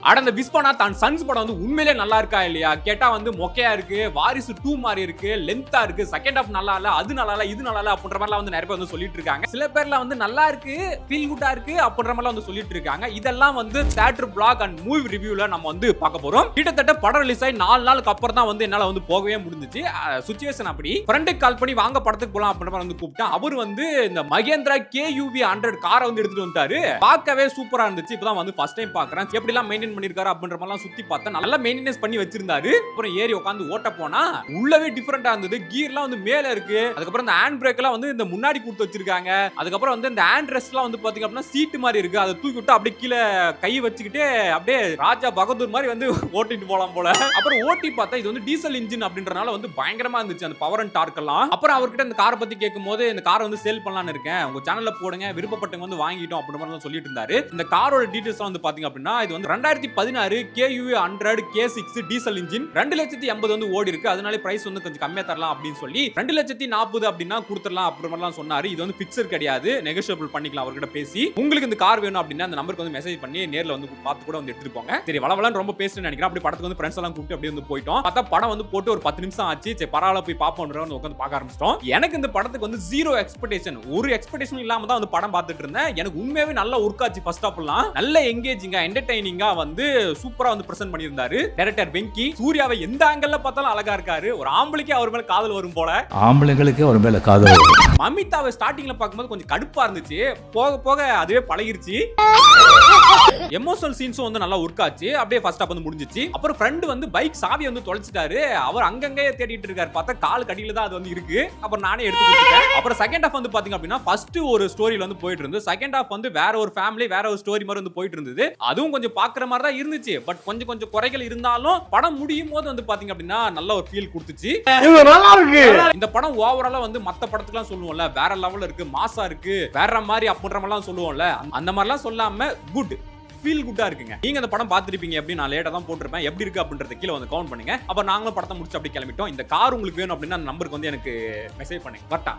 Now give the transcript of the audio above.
அந்த விஸ்வநாத் தான் சன்ஸ் படம் வந்து உண்மையிலே நல்லா இருக்கா இல்லையா கேட்டா வந்து மொக்கையா இருக்கு, வாரிசு 2 மாதிரி இருக்கு, லென்த்தா இருக்கு, செகண்ட் ஹாஃப் நல்லா இல்ல, அது நல்லா இல்ல, இது நல்லா இல்ல அப்படின்ற மாதிரிலாம் வந்து நிறைய பேர் வந்து சொல்லிட்டு இருக்காங்க. சில பேர்லாம் வந்து நல்லா இருக்கு, ஃபீல் குட்டா இருக்கு அப்படின்ற மாதிரிலாம் வந்து சொல்லிட்டு இருக்காங்க. இதெல்லாம் வந்து தியேட்டர் பிளாக் அண்ட் மூவி ரிவ்யூல நம்ம வந்து பார்க்க போறோம். கிட்டத்தட்ட படம் ரிலீஸ் ஆகி 4 நாளுக்கு அப்புறம் தான் வந்து என்னால வந்து போகவே முடிஞ்சிச்சு. சிச்சுவேஷன் அப்படி ஃப்ரெண்டுக்கு கால் பண்ணி வாங்க படத்துக்கு போலாம் அப்படின்ற மாதிரி வந்து கூப்பிட்டேன். அவர் வந்து இந்த மகேந்திரா KUV 100 காரை வந்து எடுத்துட்டு வந்தாரு. பார்க்கவே சூப்பரா இருந்துச்சு. இப்பதான் வந்து ஃபர்ஸ்ட் டைம் பார்க்கறேன். எப்படி எல்லாம் மெயின்டைன் பண்ணிருக்காரு அப்படின்ற மாதிரிலாம் சுத்தி பார்த்தேன். நல்லா மெயின்டெனன்ஸ் பண்ணி வச்சிருந்தாரு. அப்புறம் ஏறி உட்கார்ந்து ஓட்ட போனா உள்ளவே டிஃபரெண்டா இருந்தது. கியர்லாம் வந்து மேல இருக்கு. அதுக்கப்புறம் இந்த ஹேண்ட் பிரேக் எல்லாம் வந்து இந்த முன்னாடி கொடுத்து வச்சிருக்காங்க. அதுக்கப்புறம் வந்து இந்த ஹேண்ட் ரெஸ்ட் எல்லாம் வந்து பாத்தீங்க அப்படின்னா சீட் மாதிரி இருக்கு. அதை தூக்கி விட்டு அப்படியே கீழே கை வச்சுக்கிட்டே அப்படியே ராஜா பகதூர் மாதிரி வந்து ஓட்டிட்டு போலாம் போல. அப்புறம் ஓட்டி பார்த்தா இது வந்து டீசல் இன்ஜின் அப்படின்றனால வந்து பயங்கரமா இருந்துச்சு அந்த பவர் அண்ட் டார்க் எல்லாம். அப்புறம் அவர்கிட்ட இந்த காரை பத்தி கேட்கும்போது இந்த காரை வந்து சேல் பண்ணலாம்னு இருக்கேன், உங்க சேனல்ல போடுங்க, விருப்பப்பட்டவங்க வந்து வாங்கிட்டோம் அப்படின்ற மாதிரி சொல்லிட்டு இருந்தாரு. இந்த காரோட டீடைல்ஸ் வந்து பாத்தீங்க அப்படின்னா இது வந்து 2016 KUV 100 K6 டீசல் இன்ஜின் 2,80,000 வந்து ஓடி இருக்கு. அதனால பிரைஸ் வந்து கொஞ்சம் கம்மியா தரலாம் அப்படின்னு சொல்லி 2,40,000 அப்படின்னா கொடுத்துடலாம் அப்படின்ற மாதிரி சொன்னாரு. இது வந்து பிக்சர் கிடையாது, நெகோஷியபிள் பண்ணிக்கலாம் அவர்கிட்ட பேசி. உங்களுக்கு இந்த கார் வேணும் அப்படின்னா அந்த நம்பருக்கு வந்து மெசேஜ் பண்ணி நேர்ல வந்து பார்த்து கூட வந்து எடுத்துட்டு போங்க. சரி வளவலன்னு ரொம்ப பேசுறேன்னு நினைக்கிறேன். அப்படி படத்துக்கு வந்து ஃப்ரெண்ட்ஸ் எல்லாம் கூப்பிட்டு அப்படியே வந்து போயிட்டோம். பார்த்தா படம் வந்து போட்டு ஒரு 10 நிமிஷம் ஆச்சு. சரி பரவாயில்ல போய் பாப்போம்ன்ற வந்து உட்கார்ந்து பார்க்க ஆரம்பிச்சிட்டோம். எனக்கு இந்த படத்துக்கு வந்து ஜீரோ எக்ஸ்பெக்டேஷன், ஒரு எக்ஸ்பெக்டேஷன் இல்லாம தான் வந்து படம் பார்த்துட்டு இருந்தேன். எனக்கு உண்மையாவே நல்ல ஒர்க் ஆச்சு. ஃபர்ஸ்ட் ஆஃப்லாம் நல்ல எங்கேஜிங்கா என்டர்டெய்னிங்கா வந்து சூப்பரா வந்து பிரசன்ட் பண்ணியிருந்தாரு டைரக்டர் வெங்கி. சூர்யாவை எந்த ஆங்கிள் பார்த்தாலும் அழகா இருக்காரு. ஒரு ஆம்பளைக்கே அவர் மேல காதல் வரும் போல. ஆம்பளைங்களுக்கு அவர் மேல காதல் வரும். மமிதாவை ஸ்டார்டிங்ல பார்க்கும்போது கொஞ்சம் கடுப்பா இருந்துச்சு. போக போக அதுவே பழகிருச்சு. எமோஷனல் சீன்ஸும் வந்து நல்லா ஒர்க் ஆச்சு. அப்படியே ஃபர்ஸ்ட் ஹாஃப் வந்து முடிஞ்சிச்சு. அப்புறம் ஃப்ரெண்ட் வந்து பைக் சாவி வந்து தொலைச்சிட்டாரு. அவர் அங்கங்கே தேடிட்டு இருக்காரு. பார்த்தா கால் கடியில தான் அது வந்து இருக்கு. அப்புறம் நானே எடுத்து கொடுத்துட்டேன். அப்புறம் செகண்ட் ஹாஃப் வந்து பாத்தீங்க அப்படின்னா ஃபர்ஸ்ட் ஒரு ஸ்டோரியில வந்து போயிட்டு இருந்தது. செகண்ட் ஹாஃப் வந்து வேற ஒரு ஃபேமிலி வேற ஒரு ஸ்டோரி மாதிரி வந்து போயிட்டு இருந்தது. அதுவும் கொஞ்சம் பாக்குற மாதிரி தான் இருந்துச்சு. பட் கொஞ்சம் கொஞ்சம் குறைகள் இருந்தாலும் படம் முடியும் போது வந்து பாத்தீங்க அப்படின்னா நல்ல ஒரு ஃபீல் கொடுத்துச்சு. நல்லா இருக்கு. இந்த படம் ஓவராலா வந்து மத்த படத்துக்குலாம் சொல்லுவோம்ல வேற லெவல்ல இருக்கு, மாசா இருக்கு, வேற மாதிரி அப்படின்ற மாதிரிலாம் சொல்லுவோம்ல, அந்த மாதிரிலாம் சொல்லாம குட் ஃபீல் குட்டா இருக்குங்க. நீங்க அந்த படம் பார்த்திருப்பீங்க அப்படின்னு நான் லேட்டா தான் போட்டிருப்பேன். எப்படி இருக்கு அப்படின்றத கீழே வந்து கமெண்ட் பண்ணுங்க. அப்ப நாங்களும் படத்தை முடிச்சு அப்படி கிளம்பிட்டோம். இந்த கார் உங்களுக்கு வேணும் அப்படின்னா அந்த நம்பருக்கு வந்து எனக்கு மெசேஜ் பண்ணுங்க. வரட்டா.